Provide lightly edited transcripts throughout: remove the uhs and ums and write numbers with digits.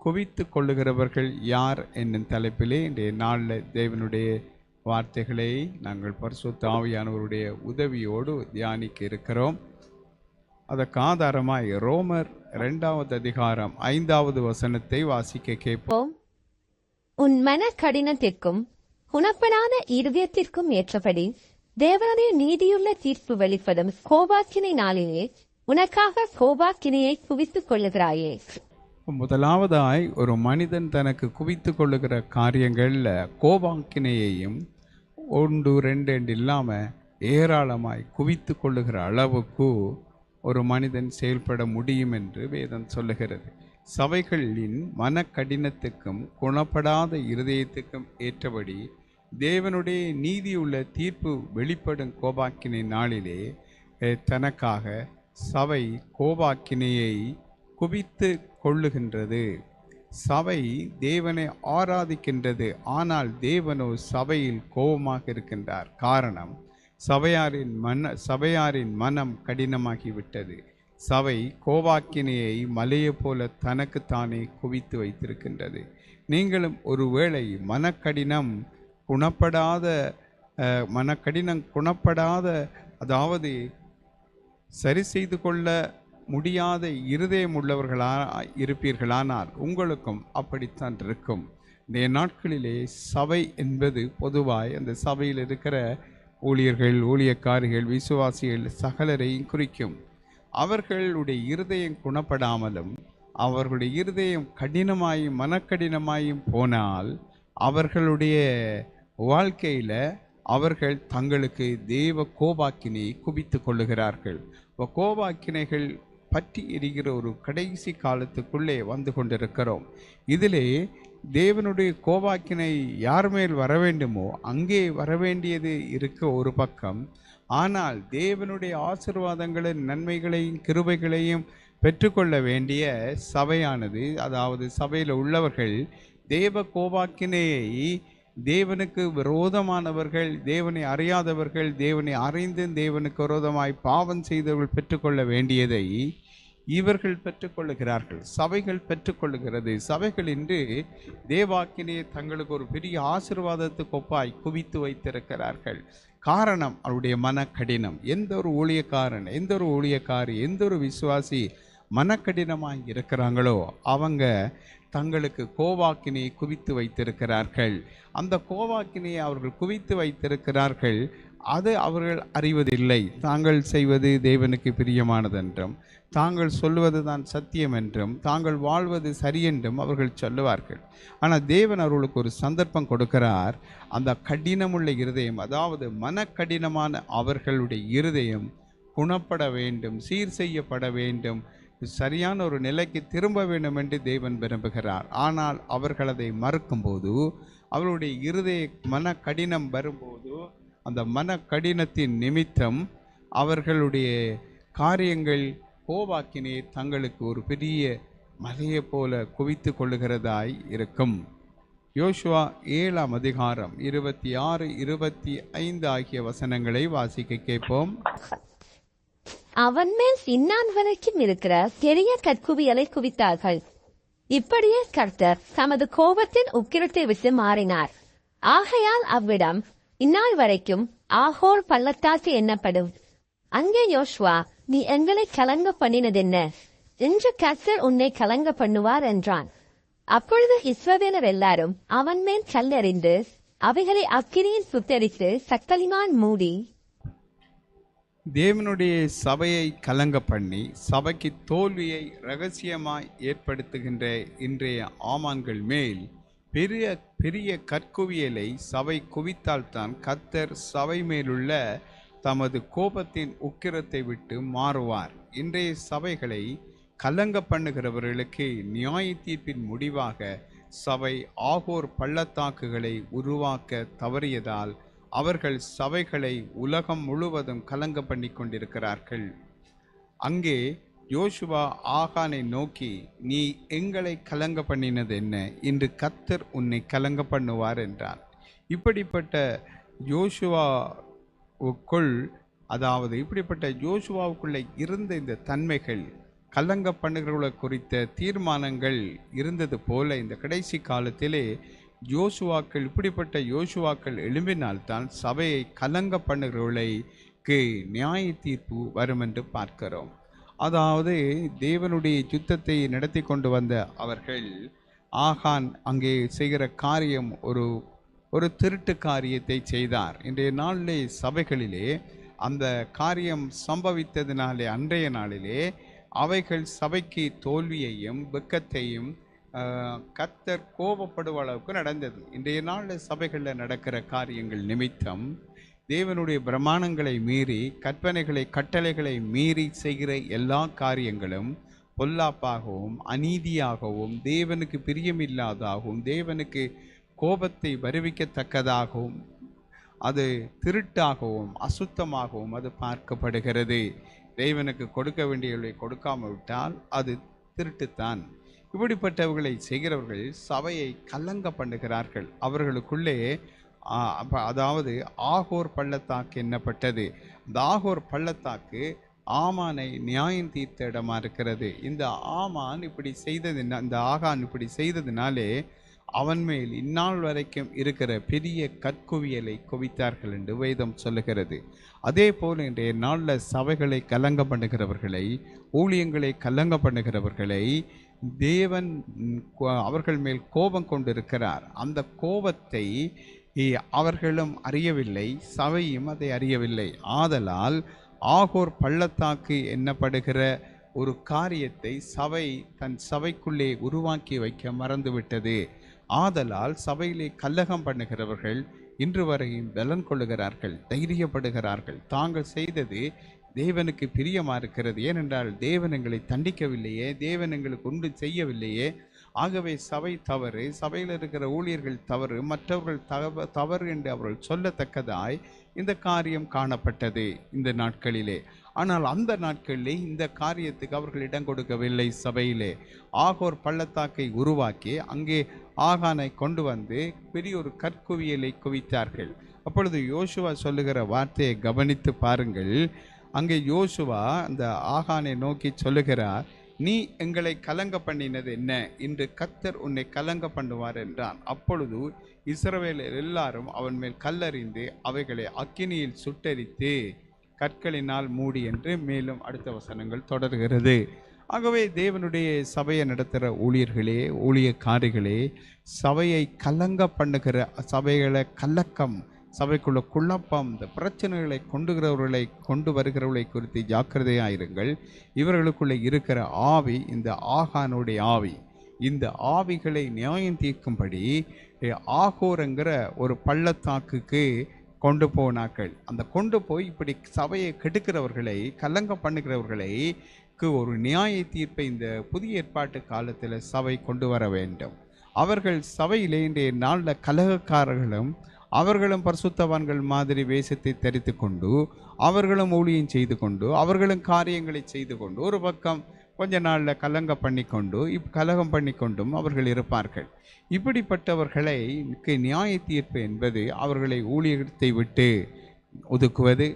குவித்து கொள்ளுகிறவர்கள் யார் என்னும் தலைப்பிலே இன்றைய நாளில் தேவனுடைய வார்த்தைகளை நாங்கள் பரிசுத்த ஆவியானவருடைய உதவியோடு தியானிக்க இருக்கிறோம். அதற்கு ஆதாரமாய் ரோமர் 2வது அதிகாரம் 5வது வசனத்தை வாசிக்க கேட்போம். உன் மன கடினத்திற்கும் குணப்படாத இருதயத்திற்கும் ஏற்றபடி தேவனுடைய நீதியுள்ள தீர்ப்பு வெளிப்படும் கோபாக்கினை நாளிலே உனக்காக கோபாக்கினையை குவித்துக் கொள்ளுகிறாயே. முதலாவதாய் ஒரு மனிதன் தனக்கு குவித்து கொள்ளுகிற காரியங்கள்ல கோபாக்கினையையும் 1 2 என்று இல்லாமல் ஏராளமாய் குவித்து கொள்ளுகிற அளவுக்கு ஒரு மனிதன் செயல்பட முடியும் என்று வேதம் சொல்லுகிறது. சபைகளின் மனக்கடினத்துக்கும் குணப்படாத இருதயத்துக்கும் ஏற்றபடி தேவனுடைய நீதியுள்ள தீர்ப்பு வெளிப்படும் கோபாக்கினை நாளிலே தனக்காக சபை கோபாக்கினையை குவித்து கொள்ளுகின்றது. சபை தேவனை ஆராதிக்கின்றது. ஆனால் தேவனோ சபையில் கோபமாக இருக்கின்றார். காரணம், சபையாரின் மனம் கடினமாகிவிட்டது. சபை கோபாக்கினையை மலையை போல தனக்குத்தானே குவித்து வைத்திருக்கின்றது. நீங்களும் ஒருவேளை மனக்கடினம் குணப்படாத அதாவது சரி செய்து கொள்ள முடியாத இருதயம் இருப்பீர்களானால் உங்களுக்கும் அப்படித்தான் இருக்கும். இந்த நாட்களிலே சபை என்பது பொதுவாய் அந்த சபையில் இருக்கிற ஊழியர்கள், ஊழியக்காரிகள், விசுவாசிகள் சகலரையும் குறிக்கும். அவர்களுடைய இருதயம் குணப்படாமலும் அவர்களுடைய இருதயம் கடினமாயும் மனக்கடினமாயும் போனால் அவர்களுடைய வாழ்க்கையில் அவர்கள் தங்களுக்கு தேவ கோபாக்கினை குவித்து கொள்ளுகிறார்கள். கோபாக்கினைகள் பற்றி எரிகிற ஒரு கடைசி காலத்துக்குள்ளே வந்து கொண்டிருக்கிறோம். இதிலே தேவனுடைய கோபாக்கினை யார் மேல் வர வேண்டுமோ அங்கே வரவேண்டியது இருக்க ஒரு பக்கம். ஆனால் தேவனுடைய ஆசீர்வாதங்களின் நன்மைகளையும் கிருபைகளையும் பெற்றுக்கொள்ள வேண்டிய சபையானது, அதாவது சபையில் உள்ளவர்கள் தேவ கோபாக்கினையை தேவனுக்கு விரோதமானவர்கள், தேவனை அறியாதவர்கள், தேவனை அறிந்து தேவனுக்கு விரோதமாய் பாவம் செய்தவர்கள் பெற்றுக்கொள்ள வேண்டியதை இவர்கள் பெற்றுக்கொள்ளுகிறார்கள். சபைகள் பெற்றுக்கொள்ளுகிறது. சபைகள் இன்று தேவாக்கினையை தங்களுக்கு ஒரு பெரிய ஆசீர்வாதத்துக்கு ஒப்பாய் குவித்து வைத்திருக்கிறார்கள். காரணம், அவருடைய மனக்கடினம். எந்த ஒரு ஊழியக்காரன், எந்த ஒரு ஊழியக்காரி, எந்த ஒரு விசுவாசி மனக்கடினமாக இருக்கிறாங்களோ அவங்க தங்களுக்கு கோபாக்கினையை குவித்து வைத்திருக்கிறார்கள். அந்த கோபாக்கினையை அவர்கள் குவித்து வைத்திருக்கிறார்கள். அது அவர்கள் அறிவதில்லை. தாங்கள் செய்வது தேவனுக்கு பிரியமானதென்றும், தாங்கள் சொல்வது தான் சத்தியம் என்றும், தாங்கள் வாழ்வது சரியென்றும் அவர்கள் சொல்லுவார்கள். ஆனால் தேவன் அவர்களுக்கு ஒரு சந்தர்ப்பம் கொடுக்கிறார். அந்த கடினமுள்ள இருதயம், அதாவது மனக்கடினமான அவர்களுடைய இருதயம் குணப்பட வேண்டும், சீர் செய்யப்பட வேண்டும், சரியான ஒரு நிலைக்கு திரும்ப வேண்டும் என்று தேவன் விரும்புகிறார். ஆனால் அவர்கள் அதை மறுக்கும்போது, அவர்களுடைய இருதய மனக்கடினம் வரும்போது, அந்த மனக்கடினத்தின் நிமித்தம் அவர்களுடைய காரியங்கள் கோபாக்கினை தங்களுக்கு ஒரு பெரிய மலையை போல குவித்து கொள்ளுகிறதாய் இருக்கும். யோசுவா 7ஆம் அதிகாரம் 26, 25 ஆகிய வசனங்களை வாசிக்க கேட்போம். அவன் மேல் இன்னான் வரைக்கும் இருக்கிற பெரிய கற்குவியலை குவித்தார்கள். இப்படியே கர்த்தர் தமது கோபத்தின் உக்கிரத்தை விட்டு மாறினார். ஆகையால் அவ்விடம் இந்நாள் வரைக்கும் ஆகோர் பள்ளத்தாக்கு எண்ணப்படும். அங்கே யோசுவா, நீ எங்களை கலங்க பண்ணினதென்ன? இன்று கர்த்தர் உன்னை கலங்க பண்ணுவார் என்றான். அப்பொழுது இஸ்ரவேலர் எல்லாரும் அவன் மேல் கல்லெறிந்து அவைகளை அக்கினியில் சுட்டெரித்து சக்கலிமான் மூடி தேவனுடைய சபையை கலங்க பண்ணி சபைக்கு தோல்வியை இரகசியமாய் ஏற்படுத்துகின்ற இன்றைய ஆமான்கள் மேல் பெரிய பெரிய கற்குவியலை சபை குவித்தால்தான் கர்த்தர் சபை மேலுள்ள தமது கோபத்தின் உக்கிரத்தை விட்டு மாறுவார். இன்றைய சபைகளை கலங்க பண்ணுகிறவர்களுக்கு நியாய தீர்ப்பின் முடிவாக சபை ஆகோர் பள்ளத்தாக்குகளை உருவாக்க தவறியதால் அவர்கள் சபைகளை உலகம் முழுவதும் கலங்க பண்ணி கொண்டிருக்கிறார்கள். அங்கே யோசுவா ஆகானை நோக்கி, நீ எங்களை கலங்க பண்ணினது என்ன? இன்று கர்த்தர் உன்னை கலங்க பண்ணுவார் என்றார். இப்படிப்பட்ட யோசுவாவுக்குள், அதாவது இப்படிப்பட்ட யோசுவாவுக்குள்ளே இருந்த இந்த தன்மைகள் கலங்க பண்ணுகிறவர்களை குறித்த தீர்மானங்கள் இருந்தது போல இந்த கடைசி காலத்திலே யோசுவாக்கள் இப்படிப்பட்ட யோசுவாக்கள் எழும்பினால்தான் சபையை கலங்க பண்ணுகிறவர்களுக்கு நியாய தீர்ப்பு வரும் என்று பார்க்கிறோம். அதாவது தேவனுடைய யுத்தத்தை நடத்தி கொண்டு வந்த அவர்கள் ஆகான் அங்கே செய்கிற காரியம் ஒரு திருட்டு காரியத்தை செய்தார். இன்றைய நாளிலே சபைகளிலே அந்த காரியம் சம்பவித்ததினாலே அன்றைய நாளிலே அவைகள் சபைக்கு தோல்வியையும் வெட்கத்தையும் கர்த்தர் கோபப்படுவ அளவுக்கு நடந்தது. இன்றைய நாளில் சபைகளில் நடக்கிற காரியங்கள் நிமித்தம் தேவனுடைய பிரமாணங்களை மீறி கற்பனைகளை கட்டளைகளை மீறி செய்கிற எல்லா காரியங்களும் பொல்லாப்பாகவும் அநீதியாகவும் தேவனுக்கு பிரியமில்லாதாகவும் தேவனுக்கு கோபத்தை வருவிக்கத்தக்கதாகவும் அது திருட்டாகவும் அசுத்தமாகவும் அது பார்க்கப்படுகிறது. தேவனுக்கு கொடுக்க வேண்டியவர்களை கொடுக்காமல் விட்டால் அது திருட்டுத்தான். இப்படிப்பட்டவர்களை செய்கிறவர்கள் சபையை கலங்க பண்ணுகிறார்கள். அவர்களுக்குள்ளே அதாவது ஆகோர் பள்ளத்தாக்கு என்னப்பட்டது. இந்த ஆகோர் பள்ளத்தாக்கு ஆமானை நியாயம் தீர்த்த இடமா இருக்கிறது. இந்த ஆமான் இப்படி இந்த ஆகான் இப்படி செய்ததினாலே அவன் மேல் இந்நாள் வரைக்கும் இருக்கிற பெரிய கற்குவியலை குவித்தார்கள் என்று வேதம் சொல்லுகிறது. அதே போல் இன்றைய நாளில் சபைகளை கலங்க பண்ணுகிறவர்களை ஊழியங்களை கலங்க பண்ணுகிறவர்களை தேவன் அவர்கள் மேல் கோபம் கொண்டிருக்கிறார். அந்த கோபத்தை அவர்களும் அறியவில்லை, சபையும் அதை அறியவில்லை. ஆதலால் ஆகோர் பள்ளத்தாக்கு என்னப்படுகிற ஒரு காரியத்தை சபை தன் சபைக்குள்ளே உருவாக்கி வைக்க மறந்துவிட்டது. ஆதலால் சபையிலே கலகம் பண்ணுகிறவர்கள் இன்று வரையும் பலன் கொள்ளுகிறார்கள், தைரியப்படுகிறார்கள். தாங்கள் செய்தது தேவனுக்கு பிரியமாக இருக்கிறது. ஏனென்றால் தேவன் எங்களை தண்டிக்கவில்லையே, தேவன் எங்களுக்கு ஒன்று செய்யவில்லையே. ஆகவே சபை தவறு, சபையில் இருக்கிற ஊழியர்கள் தவறு, மற்றவர்கள் தவறு என்று அவர்கள் சொல்லத்தக்கதாய் இந்த காரியம் காணப்பட்டது இந்த நாட்களிலே. ஆனால் அந்த நாட்களிலே இந்த காரியத்துக்கு அவர்கள் இடம் கொடுக்கவில்லை. சபையிலே ஆகோர் பள்ளத்தாக்கை உருவாக்கி அங்கே ஆகானை கொண்டு வந்து பெரிய ஒரு கற்குவியலை குவித்தார்கள். அப்பொழுது யோசுவா சொல்லுகிற வார்த்தையை கவனித்து பாருங்கள். அங்கே யோசுவா அந்த ஆகானை நோக்கி சொல்லுகிறார், நீ எங்களை கலங்க பண்ணினது என்ன? இன்று கர்த்தர் உன்னை கலங்க பண்ணுவார் என்றான். அப்பொழுது இஸ்ரவேலர் எல்லாரும் அவன் மேல் கல்லறிந்து அவைகளை அக்கினியில் சுட்டரித்து கற்களினால் மூடி என்று மேலும் அடுத்த வசனங்கள் தொடர்கிறது. ஆகவே தேவனுடைய சபையை நடத்துகிற ஊழியர்களே, ஊழியக்காரிகளே, சபையை கலங்க பண்ணுகிற சபைகளை கலக்கம், சபைக்குள்ள குழப்பம், இந்த பிரச்சனைகளை கொண்டு வருகிறவர்களை குறித்து ஜாக்கிரதையாயிருங்கள். இவர்களுக்குள்ளே இருக்கிற ஆவி இந்த ஆகானுடைய ஆவி. இந்த ஆவிகளை நியாயம் தீர்க்கும்படி ஆகோருங்கிற ஒரு பள்ளத்தாக்குக்கு கொண்டு போனார்கள். அந்த கொண்டு போய் இப்படி சபையை கெடுக்கிறவர்களை கலங்க பண்ணுகிறவர்களுக்கு ஒரு நியாய தீர்ப்பை இந்த புதிய ஏற்பாட்டு காலத்தில் சபை கொண்டு வர வேண்டும். அவர்கள் சபையிலே இன்றைய நாளில் கலகக்காரர்களும் அவர்களும் பரிசுத்தவான்கள் மாதிரி வேஷத்தை தரித்து கொண்டு அவர்களும் ஊழியம் செய்து கொண்டு அவர்களும் காரியங்களை செய்து கொண்டு ஒரு பக்கம் கொஞ்ச நாளில் கலகம் பண்ணி கொண்டும் அவர்கள் இருப்பார்கள். இப்படிப்பட்டவர்களை நியாய தீர்ப்பு என்பது அவர்களை ஊழியத்தை விட்டு ஒதுக்குவது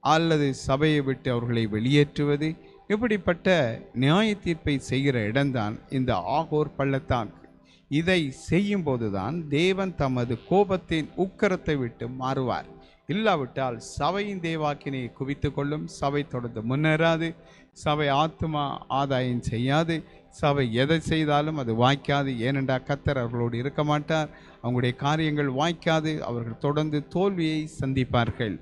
அல்லது சபையை விட்டு அவர்களை வெளியேற்றுவது. இப்படிப்பட்ட நியாய தீர்ப்பை செய்கிற இடம்தான் இந்த ஆகோர் பள்ளத்தாக்கு. இதை செய்யும் போதுதான் தேவன் தமது கோபத்தின் உக்கரத்தை விட்டு மாறுவார். இல்லாவிட்டால் சபையின் தேவாக்கினையை குவித்து கொள்ளும், சபை தொடர்ந்து முன்னேறாது, சபை ஆத்துமா ஆதாயம் செய்யாது, சபை எதை செய்தாலும் அது வாய்க்காது. ஏனென்றால் கர்த்தர் அவர்களோடு இருக்க மாட்டார், அவங்களுடைய காரியங்கள் வாய்க்காது, அவர்கள் தொடர்ந்து தோல்வியை சந்திப்பார்கள்.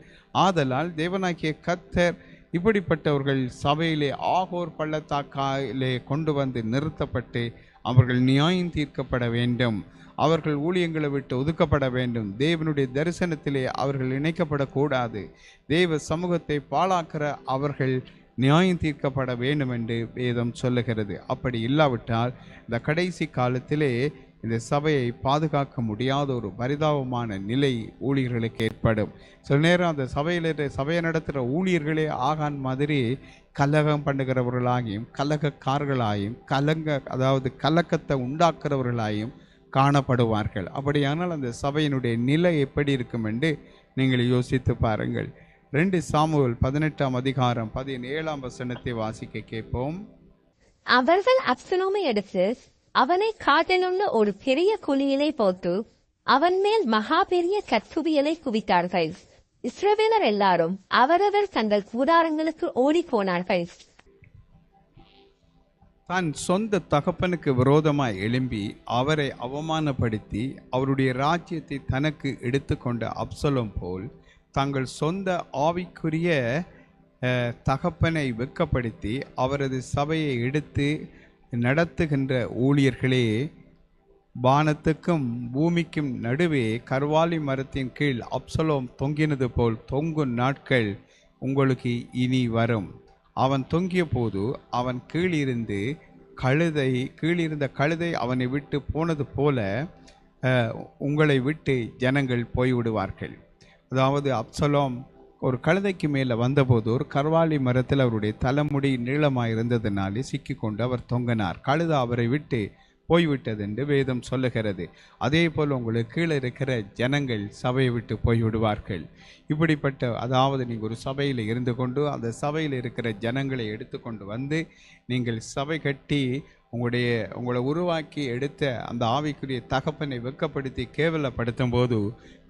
ஆதலால் தேவனாகிய கர்த்தர் இப்படிப்பட்டவர்கள் சபையிலே ஆகோர் பள்ளத்தாக்கிலே கொண்டு வந்து நிறுத்தப்பட்டு அவர்கள் நியாயம் தீர்க்கப்பட வேண்டும். அவர்கள் ஊழியங்களை விட்டு ஒதுக்கப்பட வேண்டும். தேவனுடைய தரிசனத்திலே அவர்கள் இணைக்கப்படக்கூடாது. தேவ சமூகத்தை பாழாக்கிற அவர்கள் நியாயம் தீர்க்கப்பட வேண்டும் என்று வேதம் சொல்லுகிறது. அப்படி இல்லாவிட்டால் இந்த கடைசி காலத்திலே இந்த சபையை பாதுகாக்க முடியாத ஒரு பரிதாபமான நிலை ஊழியர்களுக்கு ஏற்படும். சில நேரம் அந்த சபையை நடத்துகிற ஊழியர்களே ஆகான் மாதிரி கலகம் பண்ணுகிறவர்களாகியும் கலகக்காரர்களாயும் கலக்கத்தை உண்டாக்குறவர்களாயும் காணப்படுவார்கள். அப்படியானால் அந்த சபையினுடைய நிலை எப்படி இருக்கும் என்று நீங்கள் யோசித்து பாருங்கள். 2 சாமுவேல் 18 அதிகாரம் 17 வசனத்தை வாசிக்க கேட்போம். அவர்கள் அப்சலோமை எடுத்து அவனை காட்டிலுள்ள ஒரு பெரிய குழியிலே போட்டு அவன் மேல் மகா பெரிய கற்குவியலை குவித்தார்கள். இஸ்ரவேலர் எல்லாரும் அவரவர் தங்கள் கூடாரங்களுக்கு ஓடிப் போனார்கள். தன் சொந்த தகப்பனுக்கு விரோதமாய் எழும்பி அவரை அவமானப்படுத்தி அவருடைய ராஜ்யத்தை தனக்கு எடுத்துக்கொண்ட அப்சலோம் போல் தங்கள் சொந்த ஆவிக்குரிய தகப்பனை வெட்கப்படுத்தி அவரது சபையை எடுத்து நடத்துகின்ற ஊழியர்களே, வானத்துக்கும் பூமிக்கும் நடுவே கர்வாலி மரத்தின் கீழ் அப்சலோம் தொங்கினது போல் தொங்கும் நாட்கள் உங்களுக்கு இனி வரும். அவன் தொங்கிய போது அவன் கீழிருந்த கழுதை அவனை விட்டு போனது போல உங்களை விட்டு ஜனங்கள் போய்விடுவார்கள். அதாவது அப்சலோம் ஒரு கழுதைக்கு மேலே வந்தபோது ஒரு கர்வாலி மரத்தில் அவருடைய தலைமுடி நீளமாக இருந்ததினாலே சிக்கிக்கொண்டு அவர் தொங்கினார். கழுதை அவரை விட்டு போய்விட்டது என்று வேதம் சொல்லுகிறது. அதே போல் உங்களுக்கு கீழே இருக்கிற ஜனங்கள் சபையை விட்டு போய்விடுவார்கள். இப்படிப்பட்ட, அதாவது நீங்கள் ஒரு சபையில் இருந்து கொண்டு அந்த சபையில் இருக்கிற ஜனங்களை எடுத்துக்கொண்டு வந்து நீங்கள் சபை கட்டி உங்களை உருவாக்கி எடுத்த அந்த ஆவிக்குரிய தகப்பனை வெட்கப்படுத்தி கேவலப்படுத்தும் போது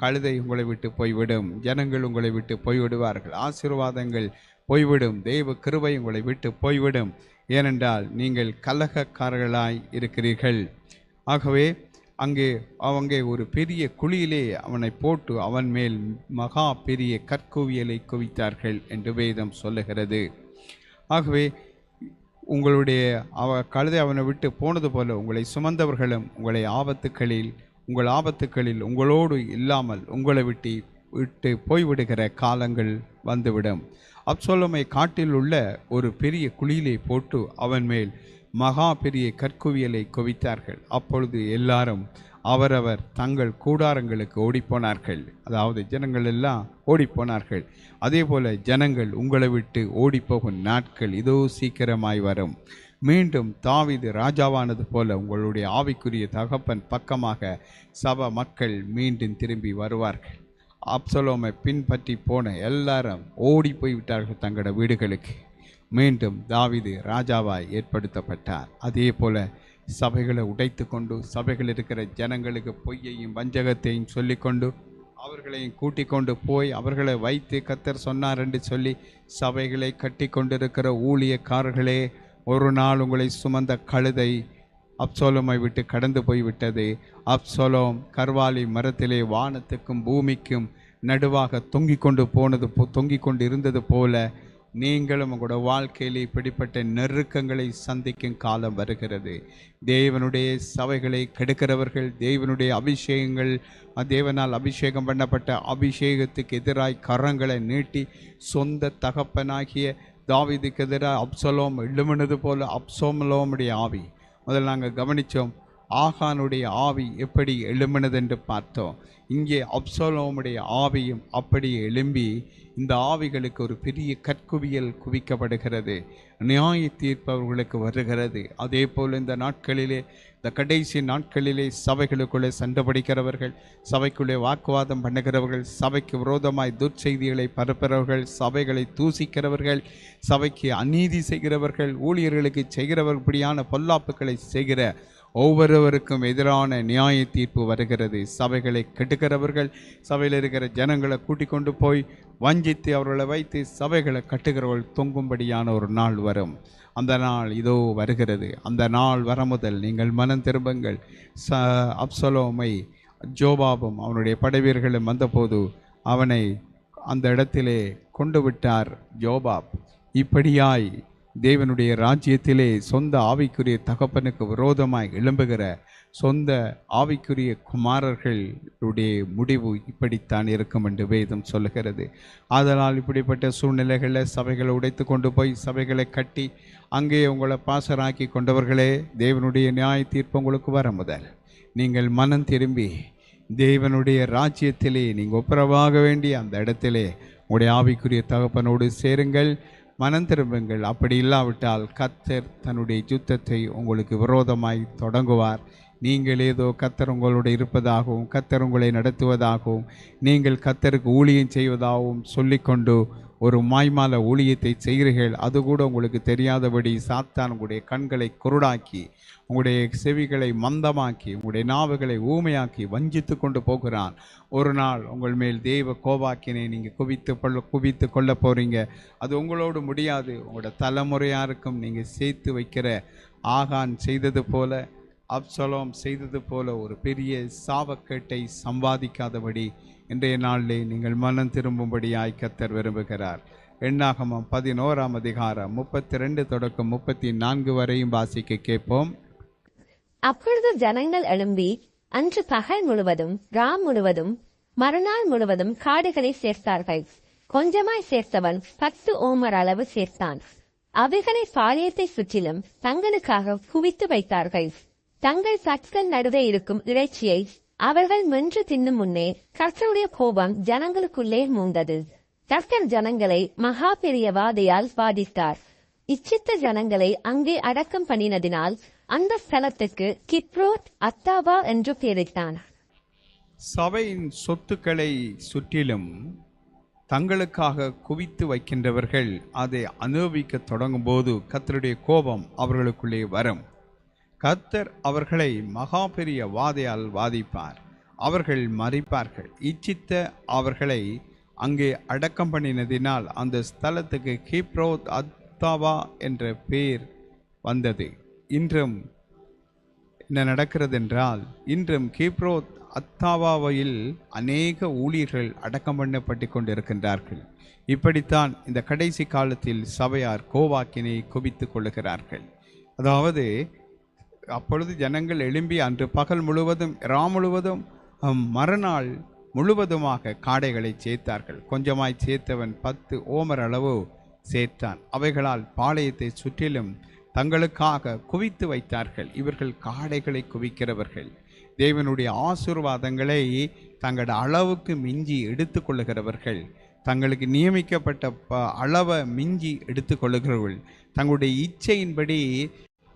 கழுதை உங்களை விட்டு போய்விடும், ஜனங்கள் உங்களை விட்டு போய்விடுவார்கள், ஆசீர்வாதங்கள் போய்விடும், தெய்வ கிருபை உங்களை விட்டு போய்விடும். ஏனென்றால் நீங்கள் கலகக்காரர்களாய் இருக்கிறீர்கள். ஆகவே அங்கே ஒரு பெரிய குழியிலே அவனை போட்டு அவன் மேல் மகா பெரிய கற்குவியலை குவித்தார்கள் என்று வேதம் சொல்லுகிறது. ஆகவே கழுதை அவனை விட்டு போனது போல உங்களை சுமந்தவர்களும் உங்கள் ஆபத்துக்களில் உங்களோடு இல்லாமல் உங்களை விட்டு போய்விடுகிற காலங்கள் வந்துவிடும். அப்சலோமை காட்டில் உள்ள ஒரு பெரிய குழியிலே போட்டு அவன் மேல் மகா பெரிய கற்குவியலை குவித்தார்கள். அப்பொழுது எல்லாரும் அவரவர் தங்கள் கூடாரங்களுக்கு ஓடிப்போனார்கள். அதாவது ஜனங்கள் எல்லாம் ஓடிப்போனார்கள். அதே போல ஜனங்கள் உங்களை விட்டு ஓடிப்போகும் நாட்கள் இதோ சீக்கிரமாய் வரும். மீண்டும் தாவீது ராஜாவானது போல உங்களுடைய ஆவிக்குரிய தகப்பன் பக்கமாக சபை மக்கள் மீண்டும் திரும்பி வருவார்கள். அப்சலோமை பின்பற்றி போன எல்லாரும் ஓடி போய்விட்டார்கள் தங்களோட வீடுகளுக்கு. மீண்டும் தாவீது ராஜாவாய் ஏற்படுத்தப்பட்டார். அதே போல சபைகளை உடைத்து கொண்டு சபைகள் இருக்கிற ஜனங்களுக்கு பொய்யையும் வஞ்சகத்தையும் சொல்லிக்கொண்டு அவர்களையும் கூட்டிக் கொண்டு போய் அவர்களை வைத்து கர்த்தர் சொன்னார் என்று சொல்லி சபைகளை கட்டி கொண்டிருக்கிற ஊழியக்காரர்களே, ஒரு நாள் உங்களை சுமந்த கழுதை அப்சலோமை விட்டு கடந்து போய்விட்டது. அப்சலோம் கர்வாலி மரத்திலே வானத்துக்கும் பூமிக்கும் நடுவாக தொங்கிக் கொண்டு இருந்தது போல நீங்களும் உங்களோட வாழ்க்கையில் இப்படிப்பட்ட நெருக்கங்களை சந்திக்கும் காலம் வருகிறது. தேவனுடைய சபைகளை கெடுக்கிறவர்கள், தேவனுடைய அபிஷேகங்கள், தேவனால் அபிஷேகம் பண்ணப்பட்ட அபிஷேகத்துக்கு எதிராய் கரங்களை நீட்டி சொந்த தகப்பனாகிய தாவீதுக்கு எதிராக அப்சலோம் எழுமினது போல அப்சலோமுடைய ஆவி முதல்ல நாங்கள் கவனித்தோம். ஆகானுடைய ஆவி எப்படி எழும்பினது என்று பார்த்தோம். இங்கே அப்சலோமுடைய ஆவியும் அப்படி எழும்பி இந்த ஆவிகளுக்கு ஒரு பெரிய கற்குவியல் குவிக்கப்படுகிறது, நியாய தீர்ப்பவர்களுக்கு வருகிறது. அதே போல் இந்த நாட்களிலே, இந்த கடைசி நாட்களிலே சபைகளுக்குள்ளே சண்டை பிடிக்கிறவர்கள், சபைக்குள்ளே வாக்குவாதம் பண்ணுகிறவர்கள், சபைக்கு விரோதமாய் துர்ச்செய்திகளை பரப்புகிறவர்கள், சபைகளை தூசிக்கிறவர்கள், சபைக்கு அநீதி செய்கிறவர்கள், ஊழியர்களுக்கு செய்கிறவர்கள், இப்படியான பொல்லாப்புகளை செய்கிற ஒவ்வொருவருக்கும் எதிரான நியாய தீர்ப்பு வருகிறது. சபைகளை கெட்டுக்கிறவர்கள் சபையில் இருக்கிற ஜனங்களை கூட்டிக் கொண்டு போய் வஞ்சித்து அவர்களை வைத்து சபைகளை கட்டுகிறவர்கள் தொங்கும்படியான ஒரு நாள் வரும். அந்த நாள் இதோ வருகிறது. அந்த நாள் வர முதல் நீங்கள் மனம் திரும்புங்கள். அப்சலோமை ஜோபாபும் அவனுடைய படைவீர்களும் வந்தபோது அவனை அந்த இடத்திலே கொண்டு விட்டார் ஜோபாப். இப்படியாய் தேவனுடைய ராஜ்யத்திலே சொந்த ஆவிக்குரிய தகப்பனுக்கு விரோதமாய் எழும்புகிற சொந்த ஆவிக்குரிய குமாரர்களுடைய முடிவு இப்படித்தான் இருக்கும் என்று வேதம் சொல்லுகிறது. ஆதலால் இப்படிப்பட்ட சூழ்நிலைகளில் சபைகளை உடைத்து கொண்டு போய் சபைகளை கட்டி அங்கே உங்களை பாசராக்கி கொண்டவர்களே, தேவனுடைய நியாய தீர்ப்பு உங்களுக்கு வர முதல் நீங்கள் மனம் திரும்பி தேவனுடைய ராஜ்யத்திலே நீங்கள் ஒப்புரவாக வேண்டிய அந்த இடத்திலே உங்களுடைய ஆவிக்குரிய தகப்பனோடு சேருங்கள், மனம் திரும்புங்கள். அப்படி இல்லாவிட்டால் கர்த்தர் தன்னுடைய யுத்தத்தை உங்களுக்கு விரோதமாய் தொடங்குவார். நீங்கள் ஏதோ கர்த்தர் உங்களோடு இருப்பதாகவும் கர்த்தர் உங்களை நடத்துவதாகவும் நீங்கள் கர்த்தருக்கு ஊழியம் செய்வதாகவும் சொல்லிக்கொண்டு ஒரு மாய்மால ஊழியத்தை செய்கிறீர்கள். அது கூட உங்களுக்கு தெரியாதபடி சாத்தான் உங்களுடைய கண்களை குருடாக்கி உங்களுடைய செவிகளை மந்தமாக்கி உங்களுடைய நாவுகளை ஊமையாக்கி வஞ்சித்து கொண்டு போகிறான். ஒரு நாள் உங்கள் மேல் தெய்வ கோபாக்கினை நீங்கள் குவித்து கொள்ள போகிறீங்க. அது உங்களோடு முடியாது. உங்களோட தலைமுறையாருக்கும் நீங்கள் சேர்த்து வைக்கிற ஆகான் செய்தது போல, அப்சலோம் செய்தது போல ஒரு பெரிய சாபக்கேட்டை சம்பாதிக்காதபடி இன்றைய நாளிலே நீங்கள் மனம் திரும்பும்படியாய் கர்த்தர் விரும்புகிறார். எண்ணாகமம் 11ஆம் அதிகாரம் 32 தொடக்கம் 34 வரையும் வாசிக்க கேட்போம். அப்பொழுது ஜனங்கள் எழும்பி அன்று பகல் முழுவதும் ராம் முழுவதும் மறுநாள் முழுவதும் காடுகளை சேர்த்தார்கள். கொஞ்சமாய் சேர்த்தவன் 10 ஓமர் அளவு சேர்த்தான். அவைகளை பாளையத்தை சுற்றிலும் தங்களுக்காக குவித்து வைத்தார்கள். தங்கள் கற்கள் நடுவே இருக்கும் இறைச்சியை அவர்கள் மென்று தின்னும் முன்னே கர்த்தருடைய கோபம் ஜனங்களுக்குள்ளே மூண்டது. கர்த்தர் ஜனங்களை மகா பெரிய வாதையால் பாதித்தார். இச்சித்த ஜனங்களை அங்கே அடக்கம் பண்ணினதினால் அந்த ஸ்தலத்துக்கு கிப்ரோத் அத்தாவா என்று பெயரிட்டான். சபையின் சொத்துக்களை சுற்றிலும் தங்களுக்காக குவித்து வைக்கின்றவர்கள் அதை அனுபவிக்க தொடங்கும் போது கர்த்தருடைய கோபம் அவர்களுக்குள்ளே வரும். கர்த்தர் அவர்களை மகா பெரிய வாதையால் வாதிப்பார். அவர்கள் மறிப்பார்கள். இச்சித்த அவர்களை அங்கே அடக்கம் பண்ணினதினால் அந்த ஸ்தலத்துக்கு கிப்ரோத் அத்தாவா என்ற பெயர் வந்தது. இன்றும் என்ன நடக்கிறது என்றால், இன்றும் கிப்ரோத் அத்தாவாவில் அநேக ஊழியர்கள் அடக்கம் பண்ணப்பட்டு கொண்டிருக்கின்றார்கள். இப்படித்தான் இந்த கடைசி காலத்தில் சபையார் கோவாக்கினை குவித்து கொள்ளுகிறார்கள். அதாவது அப்பொழுது ஜனங்கள் எழும்பி அன்று பகல் முழுவதும் ராம் முழுவதும் மறுநாள் முழுவதுமாக காடைகளை சேர்த்தார்கள். கொஞ்சமாய் சேர்த்தவன் 10 ஓமர் அளவு சேர்த்தான். அவைகளால் பாளையத்தை சுற்றிலும் தங்களுக்காக குவித்து வைத்தார்கள். இவர்கள் காடைகளை குவிக்கிறவர்கள். தேவனுடைய ஆசீர்வாதங்களை தங்களோட அளவுக்கு மிஞ்சி எடுத்து கொள்ளுகிறவர்கள். தங்களுக்கு நியமிக்கப்பட்ட அளவை மிஞ்சி எடுத்து கொள்ளுகிறவர்கள். தங்களுடைய இச்சையின்படி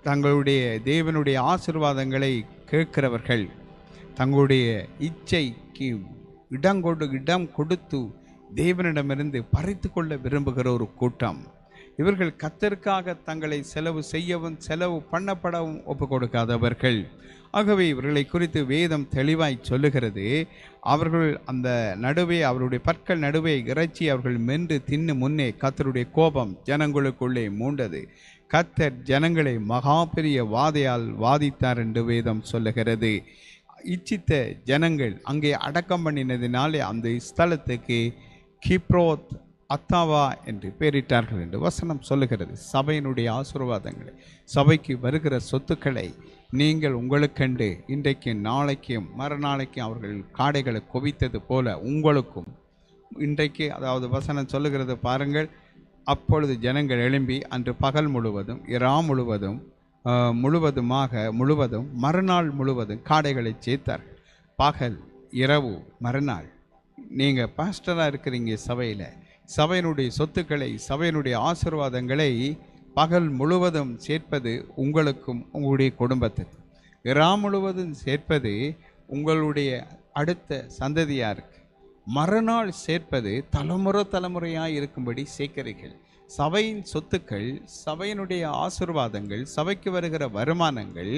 தங்களுடைய தேவனுடைய ஆசீர்வாதங்களை கேட்கிறவர்கள். தங்களுடைய இச்சைக்கு இடம் கொடுத்து தேவனிடமிருந்து பறித்து கொள்ள விரும்புகிற ஒரு கூட்டம். இவர்கள் கர்த்தருக்காக தங்களை செலவு செய்யவும் செலவு பண்ணப்படவும் ஒப்பு கொடுக்காதவர்கள். ஆகவே இவர்களை குறித்து வேதம் தெளிவாய் சொல்லுகிறது. அவர்கள் அந்த நடுவே அவருடைய பற்கள் நடுவே இறைச்சி அவர்கள் மென்று தின்னு முன்னே கர்த்தருடைய கோபம் ஜனங்களுக்குள்ளே மூண்டது. கர்த்தர் ஜனங்களை மகா பெரிய வாதையால் வாதித்தார் என்று வேதம் சொல்லுகிறது. இச்சித்த ஜனங்கள் அங்கே அடக்கம் பண்ணினதினாலே அந்த ஸ்தலத்துக்கு கிப்ரோத் அத்தாவா என்று பெயரிட்டார்கள் என்று வசனம் சொல்லுகிறது. சபையினுடைய ஆசீர்வாதங்களை, சபைக்கு வருகிற சொத்துக்களை நீங்கள் உங்களுக்கென்று இன்றைக்கும் நாளைக்கும் மறுநாளைக்கும் அவர்கள் காடைகளை குவித்தது போல உங்களுக்கும் இன்றைக்கு, அதாவது வசனம் சொல்லுகிறது பாருங்கள். அப்பொழுது ஜனங்கள் எழும்பி அன்று பகல் முழுவதும் இரவு முழுவதும் மறுநாள் முழுவதும் காடைகளை சேர்த்தார்கள். பகல் இரவு மறுநாள். நீங்கள் பாஸ்டராக இருக்கிறீங்க சபையில், சபையினுடைய சொத்துக்களை சபையினுடைய ஆசீர்வாதங்களை பகல் முழுவதும் சேர்ப்பது உங்களுக்கும் உங்களுடைய குடும்பத்துக்கு, இரா முழுவதும் சேர்ப்பது உங்களுடைய அடுத்த சந்ததியாருக்கு, மறுநாள் சேர்ப்பது தலைமுறையாக இருக்கும்படி சேர்க்கிறீர்கள். சபையின் சொத்துக்கள், சபையினுடைய ஆசீர்வாதங்கள், சபைக்கு வருகிற வருமானங்கள்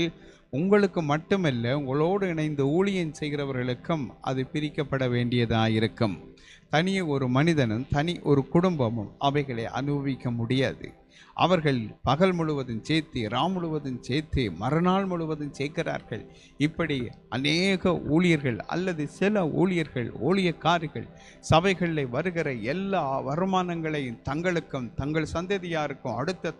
உங்களுக்கு மட்டுமல்ல, உங்களோடு இணைந்து ஊழியம் செய்கிறவர்களுக்கும் அது பிரிக்கப்பட வேண்டியதாக இருக்கும். தனியே ஒரு மனிதனும் தனி ஒரு குடும்பமும் அவைகளை அனுபவிக்க முடியாது. அவர்கள் பகல் முழுவதும் சேர்த்து ராம் முழுவதும் சேர்த்து மறுநாள் முழுவதும் சேர்க்கிறார்கள். இப்படி அநேக ஊழியர்கள் அல்லது சில ஊழியக்காரர்கள் சபைகளில் வருகிற எல்லா வருமானங்களையும் தங்களுக்கும் தங்கள் சந்ததியாருக்கும் அடுத்த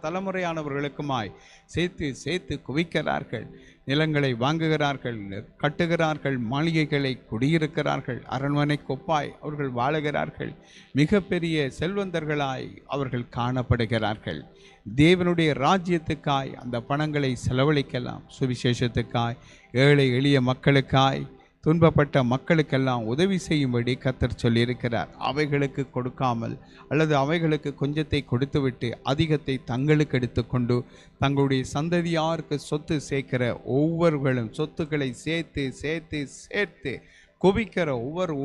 தலைமுறையானவர்களுக்குமாய் சேர்த்து குவிக்கிறார்கள். நிலங்களை வாங்குகிறார்கள், கட்டுகிறார்கள், மாளிகைகளை குடியிருக்கிறார்கள், அரண்மனை கொப்பாய் அவர்கள் வாழுகிறார்கள். மிகப்பெரிய செல்வந்தர்களாய் அவர்கள் காணப்படுகிறார்கள். தேவனுடைய ராஜ்யத்துக்காய் அந்த பணங்களை செலவழிக்கலாம். சுவிசேஷத்துக்காய், ஏழை எளிய மக்களுக்காய், துன்பப்பட்ட மக்களுக்கெல்லாம் உதவி செய்யும்படி கர்த்தர் சொல்லியிருக்கிறார். அவைகளுக்கு கொடுக்காமல் அல்லது அவைகளுக்கு கொஞ்சத்தை கொடுத்துவிட்டு அதிகத்தை தங்களுக்கு எடுத்துக்கொண்டு தங்களுடைய சந்ததியாருக்கு சொத்து சேர்க்கிற ஒவ்வொருவர்களும் சொத்துக்களை சேர்த்து சேர்த்து சேர்த்து குவிக்கிற ஒவ்வொரு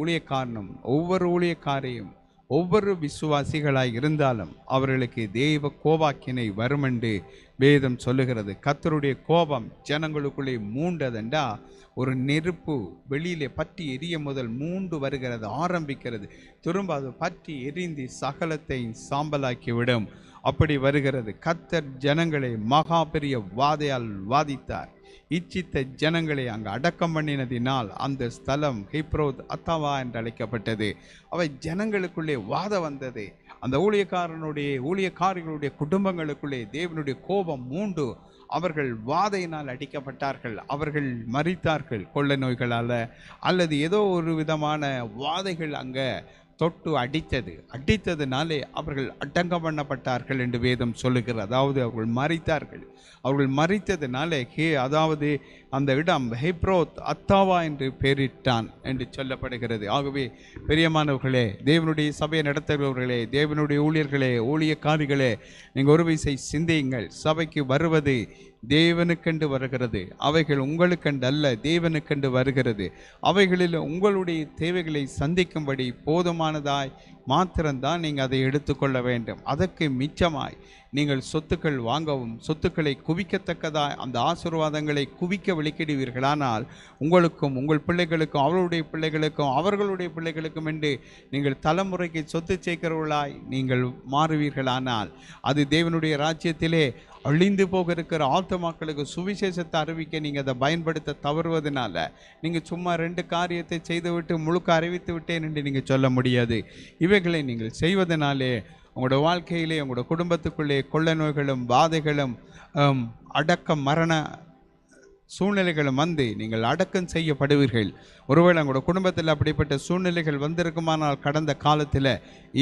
ஊழியக்காரையும் ஒவ்வொரு விசுவாசிகளாய் இருந்தாலும் அவர்களுக்கு தேவ கோபாக்கினை வருமென்று வேதம் சொல்லுகிறது. கர்த்தருடைய கோபம் ஜனங்களுக்குள்ளே மூண்டதென்றா ஒரு நெருப்பு வெளியிலே பற்றி எரிய முதல் மூண்டு வருகிறது, ஆரம்பிக்கிறது, திரும்ப அது பற்றி எரிந்து சகலத்தை சாம்பலாக்கிவிடும். அப்படி வருகிறது. கர்த்தர் ஜனங்களை மகா பெரிய வாதையால் வாதித்தார். இச்சித்த ஜனங்களை அங்கு அடக்கம் பண்ணினதினால் அந்த ஸ்தலம் ஹிப்ரோத் அத்தாவா என்று அழைக்கப்பட்டது. அவை ஜனங்களுக்குள்ளே வாத வந்தது. அந்த ஊழியக்காரர்களுடைய குடும்பங்களுக்குள்ளே தேவனுடைய கோபம் மூண்டு அவர்கள் வாதையினால் அடிக்கப்பட்டார்கள். அவர்கள் மரித்தார்கள் கொள்ளை நோய்களால் அல்லது ஏதோ ஒரு விதமான வாதைகள் அங்கே தொட்டு அடித்ததுனாலே அவர்கள் அடங்கம் பண்ணப்பட்டார்கள் என்று வேதம் சொல்லுகிறது. அதாவது அவர்கள் மரித்ததுனாலே அதாவது அந்த இடம் ஹெப்ரோத் அத்தாவா என்று பெயரிட்டான் என்று சொல்லப்படுகிறது. ஆகவே பெரியமானவர்களே, தேவனுடைய சபையை நடத்துகிறவர்களே, தேவனுடைய ஊழியர்களே, ஊழியக்காரிகளே, நீங்கள் ஒரு விசை சிந்தியுங்கள். சபைக்கு வருவது தேவனுக்கென்று வருகிறது. அவைகள் உங்களுக்கென்று அல்ல, தேவனுக்கென்று வருகிறது. அவைகளில் உங்களுடைய தேவைகளை சந்திக்கும்படி போதுமானதாய் மாத்திரம்தான் நீங்கள் அதை எடுத்துக்கொள்ள வேண்டும். அதற்கு மிச்சமாய் நீங்கள் சொத்துக்கள் வாங்கவும் சொத்துக்களை குவிக்கத்தக்கதாய் அந்த ஆசீர்வாதங்களை குவிக்க வெளிக்கிடுவீர்களானால் உங்களுக்கும் உங்கள் பிள்ளைகளுக்கும் அவர்களுடைய பிள்ளைகளுக்கும் என்று நீங்கள் தலைமுறைக்கு சொத்து சேர்க்கிறவர்களாய் நீங்கள் மாறுவீர்களானால் அது தேவனுடைய ராஜ்யத்திலே அழிந்து போக இருக்கிற ஆத்துமாக்களுக்கு சுவிசேஷத்தை அறிவிக்க நீங்கள் அதை பயன்படுத்த தவறுவதனால நீங்கள் சும்மா 2 காரியத்தை செய்துவிட்டு முழுக்க அறிவித்து விட்டேன் என்று நீங்கள் சொல்ல முடியாது. இவைகளை நீங்கள் செய்வதனாலே உங்களோட வாழ்க்கையிலே உங்களோட குடும்பத்துக்குள்ளே கொள்ளை நோய்களும் வாதைகளும் அடக்கம் மரண சூழ்நிலைகளும் வந்து நீங்கள் அடக்கம் செய்யப்படுவீர்கள். ஒருவேளை உங்களோட குடும்பத்தில் அப்படிப்பட்ட சூழ்நிலைகள் வந்திருக்குமானால் கடந்த காலத்தில்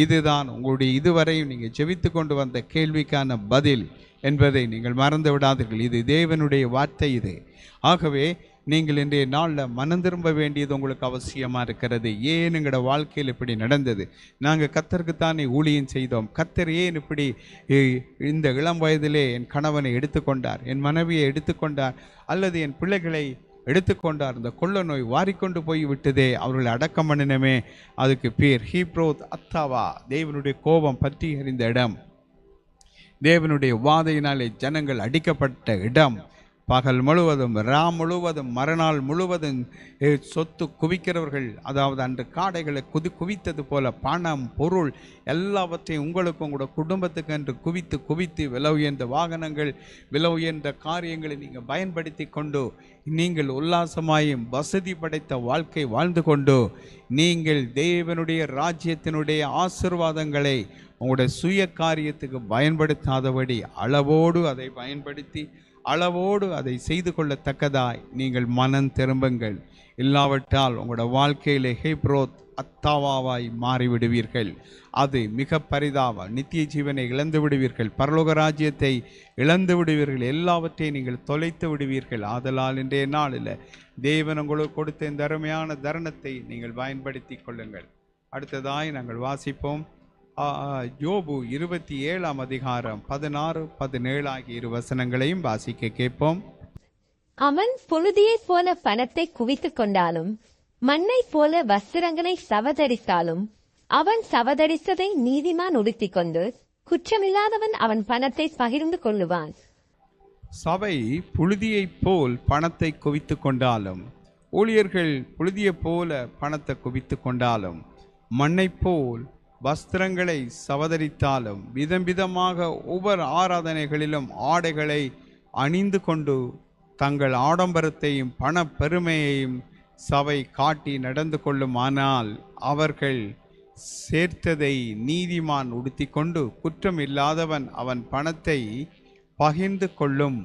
இதுதான் உங்களுடைய இதுவரையும் நீங்கள் ஜெபித்து கொண்டு வந்த கேள்விக்கான பதில் என்பதை நீங்கள் மறந்து விடாதீர்கள். இது தேவனுடைய வார்த்தை. இது ஆகவே நீங்கள் இன்றைய நாளில் மனம் திரும்ப வேண்டியது உங்களுக்கு அவசியமாக இருக்கிறது. ஏன் எங்களோட வாழ்க்கையில் இப்படி நடந்தது? நாங்கள் கர்த்தருக்குத்தானே ஊழியம் செய்தோம். கர்த்தர் ஏன் இப்படி இந்த இளம் வயதிலே என் கணவனை எடுத்துக்கொண்டார், என் மனைவியை எடுத்துக்கொண்டார், அல்லது என் பிள்ளைகளை எடுத்துக்கொண்டார்? இந்த கொள்ள நோய் வாரிக்கொண்டு போய் விட்டதே, அவர்களை அடக்கம் பண்ணினமே. அதுக்கு பேர் ஹீப்ரோத் அத்தாவா, தேவனுடைய கோபம் பற்றி எறிந்த இடம், தேவனுடைய வாதையினாலே ஜனங்கள் அடிக்கப்பட்ட இடம். பகல் முழுவதும் முழுவதும் மறுநாள் முழுவதும் சொத்து குவிக்கிறவர்கள், அதாவது அன்று காடைகளை குவித்தது போல பணம் பொருள் எல்லாவற்றையும் உங்களுக்கும் உங்களோட குடும்பத்துக்கு என்று குவித்து விலை உயர்ந்த வாகனங்கள், விலை உயர்ந்த காரியங்களை நீங்கள் பயன்படுத்தி கொண்டு நீங்கள் உல்லாசமாயும் வசதி படைத்த வாழ்க்கை வாழ்ந்து கொண்டு நீங்கள் தேவனுடைய ராஜ்யத்தினுடைய ஆசீர்வாதங்களை உங்களுடைய சுய காரியத்துக்கு பயன்படுத்தாதபடி அளவோடு அதை பயன்படுத்தி அளவோடு அதை செய்து கொள்ளத்தக்கதாய் நீங்கள் மனம் திரும்புங்கள். இல்லாவிட்டால் உங்களோட வாழ்க்கையிலே ஹெப்ரோத் அத்தாவாவாய் மாறிவிடுவீர்கள். அது மிக பரிதாபம். நித்திய ஜீவனை இழந்து விடுவீர்கள், பரலோக ராஜ்யத்தை இழந்து விடுவீர்கள், எல்லாவற்றையும் நீங்கள் தொலைத்து விடுவீர்கள். ஆதலால் இன்றைய நாளில் தேவன் உங்களுக்கு கொடுத்த இந்த அருமையான தருணத்தை நீங்கள் பயன்படுத்தி கொள்ளுங்கள். அடுத்ததாய் நாங்கள் வாசிப்போம் யோபு 27ஆம் அதிகாரம் 16, 17 ஆகிய 2 வசனங்களையும் வாசிக்க கேட்போம். அவன் புழுதியைப் போல பணத்தை குவித்துக் கொண்டாலும் மண்ணைப் போல வஸ்திரங்களை சவதரித்தாலும் அவன் சவதரித்ததை நீதிமான் உடுத்திக் கொண்டு குற்றமில்லாதவன் அவன் பணத்தை பகிர்ந்து கொள்ளுவான். சபை புழுதியைப் போல் பணத்தை குவித்து கொண்டாலும், ஊழியர்கள் புழுதியைப் போல பணத்தை குவித்து கொண்டாலும், மண்ணைப் போல் வஸ்திரங்களை சவதரித்தாலும், விதமாக ஒவ்வொரு ஆராதனைகளிலும் ஆடைகளை அணிந்து கொண்டு தங்கள் ஆடம்பரத்தையும் பண பெருமையையும் சபை காட்டி நடந்து கொள்ளுமானால் அவர்கள் சேர்த்ததை நீதிமான் உடுத்தி கொண்டு குற்றம் இல்லாதவன் அவன் பணத்தை பகிர்ந்து கொள்ளும்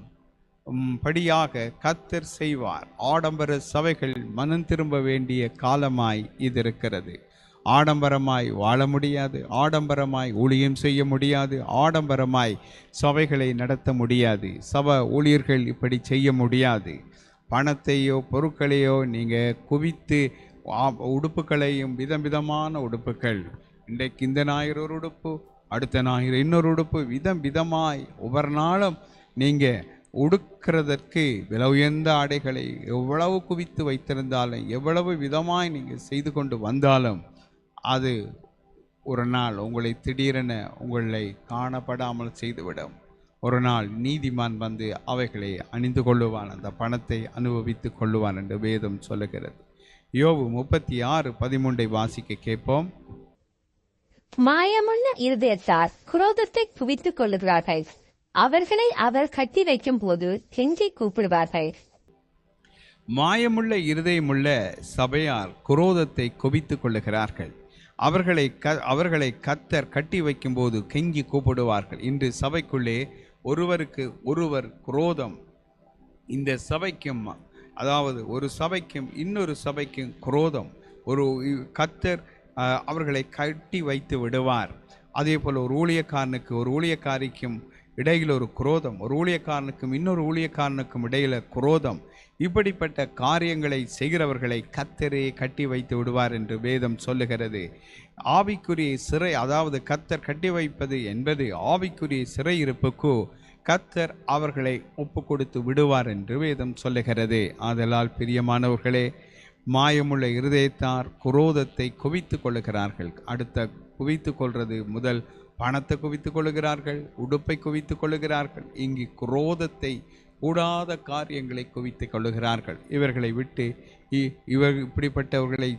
படியாக கர்த்தர் செய்வார். ஆடம்பர சபைகள் மனம் திரும்ப வேண்டிய காலமாய் இது இருக்கிறது. ஆடம்பரமாய் வாழ முடியாது, ஆடம்பரமாய் ஊழியம் செய்ய முடியாது, ஆடம்பரமாய் சபைகளை நடத்த முடியாது, சபை ஊழியர்கள் இப்படி செய்ய முடியாது. பணத்தையோ பொருட்களையோ நீங்கள் குவித்து உடுப்புகளையும் விதம் விதமான உடுப்புகள், இன்றைக்கு இந்த ஞாயிறு ஒரு உடுப்பு, அடுத்த ஞாயிறு இன்னொரு உடுப்பு, விதம் விதமாய் ஒவ்வொரு நாளும் நீங்கள் உடுக்கிறதற்கு விலை உயர்ந்த ஆடைகளை எவ்வளவு குவித்து வைத்திருந்தாலும், எவ்வளவு விதமாய் நீங்கள் செய்து கொண்டு வந்தாலும், அது ஒரு நாள் உங்களை திடீரென உங்களை காணப்படாமல் செய்துவிடும். ஒரு நாள் நீதிமான் வந்து அவைகளை அணிந்து கொள்ளுவான், அந்த பணத்தை அனுபவித்து கொள்ளுவான் என்று வேதம் சொல்லுகிறது. யோபு 36:13 வாசிக்க கேட்போம். மாயமுள்ள இருதயத்தார் குரோதத்தை குவித்துக் கொள்ளுகிறார்கள், அவர்களை அவர் கட்டி வைக்கும் போது கெஞ்சி கூப்பிடுவார்கள். மாயமுள்ள இருதயமுள்ள சபையார் குரோதத்தை குவித்துக் கொள்ளுகிறார்கள், அவர்களை கர்த்தர் கட்டி வைக்கும்போது கெஞ்சி கூப்பிடுவார்கள். இன்று சபைக்குள்ளே ஒருவருக்கு ஒருவர் குரோதம், இந்த சபைக்கும், அதாவது ஒரு சபைக்கும் இன்னொரு சபைக்கும் குரோதம். ஒரு கர்த்தர் அவர்களை கட்டி வைத்து விடுவார். அதே போல் ஒரு ஊழியக்காரனுக்கு ஒரு ஊழியக்காரிக்கும் இடையில் ஒரு குரோதம், ஒரு ஊழியக்காரனுக்கும் இன்னொரு ஊழியக்காரனுக்கும் இடையில குரோதம். இப்படிப்பட்ட காரியங்களை செய்கிறவர்களை கர்த்தரே கட்டி வைத்து விடுவார் என்று வேதம் சொல்லுகிறது. ஆவிக்குரிய சிறை, அதாவது கர்த்தர் கட்டி வைப்பது என்பது ஆவிக்குரிய சிறை இருப்புக்கு கர்த்தர் அவர்களை ஒப்பு கொடுத்து விடுவார் என்று வேதம் சொல்லுகிறது. ஆதலால் பிரியமானவர்களே, மாயமுள்ள இருதயத்தார் குரோதத்தை குவித்து கொள்ளுகிறார்கள். அடுத்த குவித்து கொள்வது முதல் பணத்தை குவித்து கொள்ளுகிறார்கள், உடுப்பை குவித்து கொள்ளுகிறார்கள். இங்கு குரோதத்தை, கூடாத காரியங்களை குவித்து கொள்ளுகிறார்கள். இவர்களை விட்டு இப்படிப்பட்டவர்களை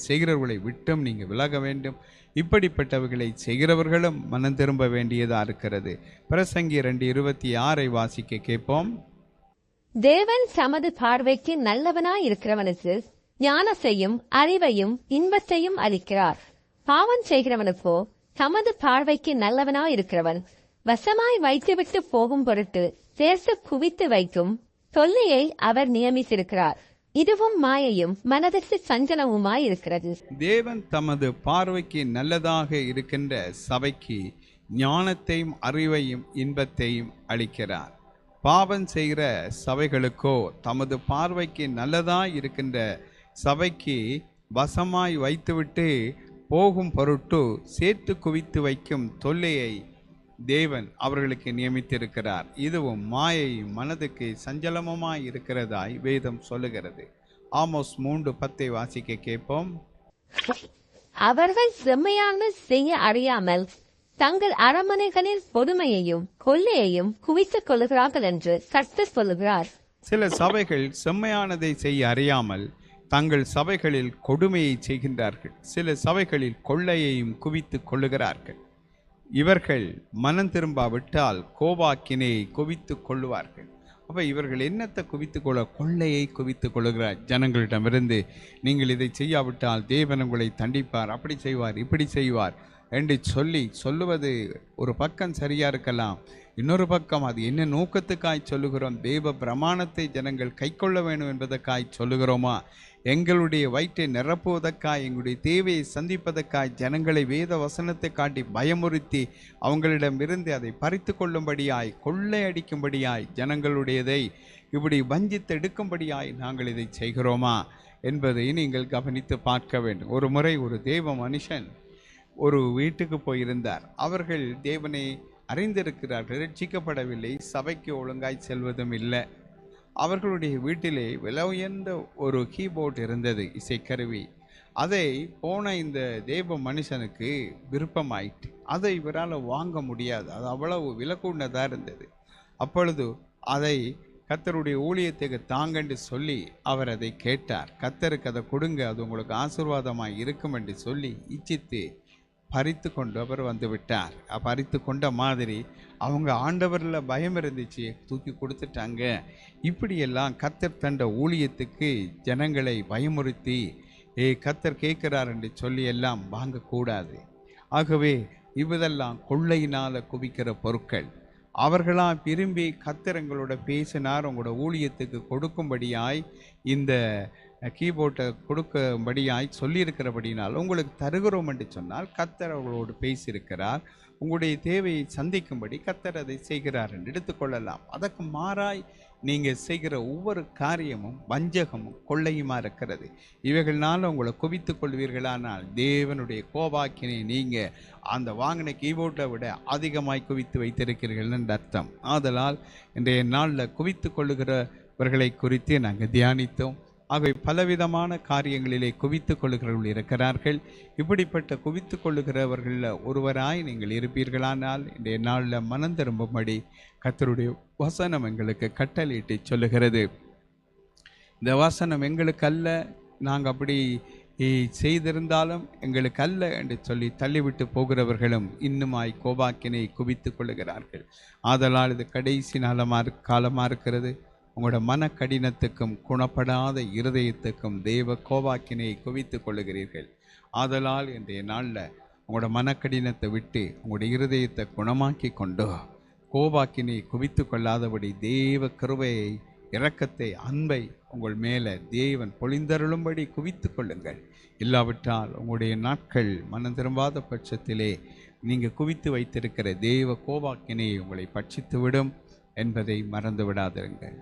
செய்கிறவர்களை விட்டும் நீங்கள் விலக வேண்டும். இப்படிப்பட்டவர்களை செய்கிறவர்களும் மனம் திரும்ப வேண்டியதாக இருக்கிறது. பிரசங்கி 2:26 வாசிக்க கேட்போம். தேவன் தமது பார்வைக்கு நல்லவனாய் இருக்கிறவனுக்கு ஞானத்தையும் அறிவையும் இன்பத்தையும் அளிக்கிறார். பாவம் செய்கிறவனுக்கோ தமது பார்வைக்கு நல்லவனாய் இருக்கிறவன் வசமாய் வைத்துவிட்டு போகும் பொருட்டு சேர்த்து குவித்து வைக்கும் தொல்லையை அவர் நியமித்திருக்கிறார். இதுவும் மாயையும் மனதிற்கு சஞ்சலமுமாய் இருக்கிறது. தேவன் தமது பார்வைக்கு நல்லதாக இருக்கின்ற சபைக்கு ஞானத்தையும் அறிவையும் இன்பத்தையும் அளிக்கிறார். பாவம் செய்கிற சபைகளுக்கோ தமது பார்வைக்கு நல்லதாய் இருக்கின்ற சபைக்கு வசமாய் வைத்துவிட்டு போகும் பொருட்டு சேர்த்து குவித்து வைக்கும் தொல்லையை தேவன் அவர்களுக்கு நியமித்திருக்கிறார். இதுவும் மாயை மனதுக்கு சஞ்சலமுமாய் இருக்கிறதாய் வேதம் சொல்லுகிறது. ஆமோஸ் 3:10 வாசிக்க கேட்போம். அவர்கள் செம்மையான செய்ய அறியாமல் தங்கள் அரண்மனைகளில் பொதுமையையும் கொள்ளையையும் குவித்துக் கொள்ளுகிறார்கள் என்று கர்த்தர் சொல்லுகிறார். சில சபைகள் செம்மையானதை செய்ய அறியாமல் தங்கள் சபைகளில் கொடுமையை செய்கின்றார்கள். சில சபைகளில் கொள்ளையையும் குவித்து கொள்ளுகிறார்கள். இவர்கள் மனம் திரும்பாவிட்டால் கோபாக்கினையை குவித்து கொள்ளுவார்கள். அப்போ இவர்கள் என்னத்தை குவித்து கொள்ளையை குவித்து கொள்ளுகிறார். ஜனங்களிடமிருந்து நீங்கள் இதை செய்யாவிட்டால் தேவன் உங்களை தண்டிப்பார், அப்படி செய்வார், இப்படி செய்வார் என்று சொல்லுவது ஒரு பக்கம் சரியா இருக்கலாம். இன்னொரு பக்கம் அது என்ன நோக்கத்துக்காய் சொல்லுகிறோம்? தேவ பிரமாணத்தை ஜனங்கள் கை கொள்ள வேண்டும் என்பதற்காய் சொல்லுகிறோமா? எங்களுடைய வயிற்றை நிரப்புவதற்காய், எங்களுடைய தேவையை சந்திப்பதற்காய் ஜனங்களை வேத வசனத்தை காட்டி பயமுறுத்தி அவங்களிடமிருந்து அதை பறித்து கொள்ளும்படியாய், கொள்ளை அடிக்கும்படியாய், ஜனங்களுடையதை இப்படி வஞ்சித்து எடுக்கும்படியாய் நாங்கள் இதை செய்கிறோமா என்பதை நீங்கள் கவனித்து பார்க்க வேண்டும். ஒரு முறை ஒரு தேவ மனுஷன் ஒரு வீட்டுக்கு போயிருந்தார். அவர்கள் தேவனை அறிந்திருக்கிறார்கள், ரட்சிக்கப்படவில்லை, சபைக்கு ஒழுங்காய் செல்வதும் இல்லை. அவர்களுடைய வீட்டிலே விலை உயர்ந்த ஒரு கீபோர்டு இருந்தது, இசைக்கருவி. அதை போன இந்த தேவ மனுஷனுக்கு விருப்பமாயிட்டு, அதை இவரால் வாங்க முடியாது, அது அவ்வளவு விலை கூடதாக இருந்தது. அப்பொழுது அதை கர்த்தருடைய ஊழியத்துக்கு தாங்கன்னு சொல்லி அவர் அதை கேட்டார். கர்த்தருக்கு அதை கொடுங்க, அது உங்களுக்கு ஆசீர்வாதமாக இருக்கும் என்று சொல்லி இச்சித்து பறித்து கொண்டு அவர் வந்து விட்டார். பறித்து கொண்ட மாதிரி அவங்க ஆண்டவரில் பயம் இருந்துச்சு, தூக்கி கொடுத்துட்டாங்க. இப்படியெல்லாம் கர்த்தர் தண்ட ஊழியத்துக்கு ஜனங்களை பயமுறுத்தி கர்த்தர் கேட்கிறார் என்று சொல்லி எல்லாம் வாங்கக்கூடாது. ஆகவே இவதெல்லாம் கொள்ளையினால் குவிக்கிற பொருட்கள். அவர்களாம் விரும்பி கர்த்தர் எங்களோட பேசினார், உங்களோட ஊழியத்துக்கு கொடுக்கும்படியாய் இந்த கீபோர்டை கொடுக்கும்படியாய் சொல்லியிருக்கிறபடினால் உங்களுக்கு தருகிறோம் என்று சொன்னால் கர்த்தர் அவர்களோடு பேசியிருக்கிறார், உங்களுடைய தேவையை சந்திக்கும்படி கர்த்தர் அதை செய்கிறார் என்று எடுத்துக்கொள்ளலாம். அதற்கு மாறாய் நீங்கள் செய்கிற ஒவ்வொரு காரியமும் வஞ்சகமும் கொள்ளையுமா இருக்கிறது. இவைகள்னால உங்களை குவித்துக் கொள்வீர்களானால் தேவனுடைய கோபாக்கினை நீங்கள் அந்த வாங்கின கீபோர்டை விட அதிகமாய் குவித்து வைத்திருக்கிறீர்கள் என்று அர்த்தம். ஆதலால் இன்றைய நாளில் குவித்து கொள்ளுகிறவர்களை குறித்து நாங்கள் தியானித்தோம். ஆகவே பலவிதமான காரியங்களிலே குவித்து கொள்ளுகிறவர்கள் இருக்கிறார்கள். இப்படிப்பட்ட குவித்து கொள்ளுகிறவர்களில் ஒருவராய் நீங்கள் இருப்பீர்களானால் இன்றைய நாளில் மனம் திரும்பும்படி கர்த்தருடைய வசனம் எங்களுக்கு கட்டளையிட்டு சொல்லுகிறது. இந்த வசனம் எங்களுக்கு அல்ல, நாங்கள் அப்படி செய்திருந்தாலும் எங்களுக்கு அல்ல என்று சொல்லி தள்ளிவிட்டு போகிறவர்களும் இன்னுமாய் கோபாக்கினை குவித்து கொள்ளுகிறார்கள். ஆதலால் இது கடைசி காலமாக இருக்கிறது. உங்களோட மன கடினத்துக்கும் குணப்படாத இருதயத்துக்கும் தேவ கோபாக்கினை குவித்து கொள்ளுகிறீர்கள். ஆதலால் இன்றைய நாளில் உங்களோட மனக்கடினத்தை விட்டு உங்களுடைய இருதயத்தை குணமாக்கி கொண்டு கோபாக்கினை குவித்து கொள்ளாதபடி தேவ கிருபையை, இரக்கத்தை, அன்பை உங்கள் மேலே தேவன் பொழிந்தருளும்படி குவித்து கொள்ளுங்கள். இல்லாவிட்டால் உங்களுடைய நாட்கள் மனம் திரும்பாத பட்சத்திலே நீங்கள் குவித்து வைத்திருக்கிற தேவ கோபாக்கினை உங்களை பட்சித்துவிடும் என்பதை மறந்து விடாதிருங்கள்.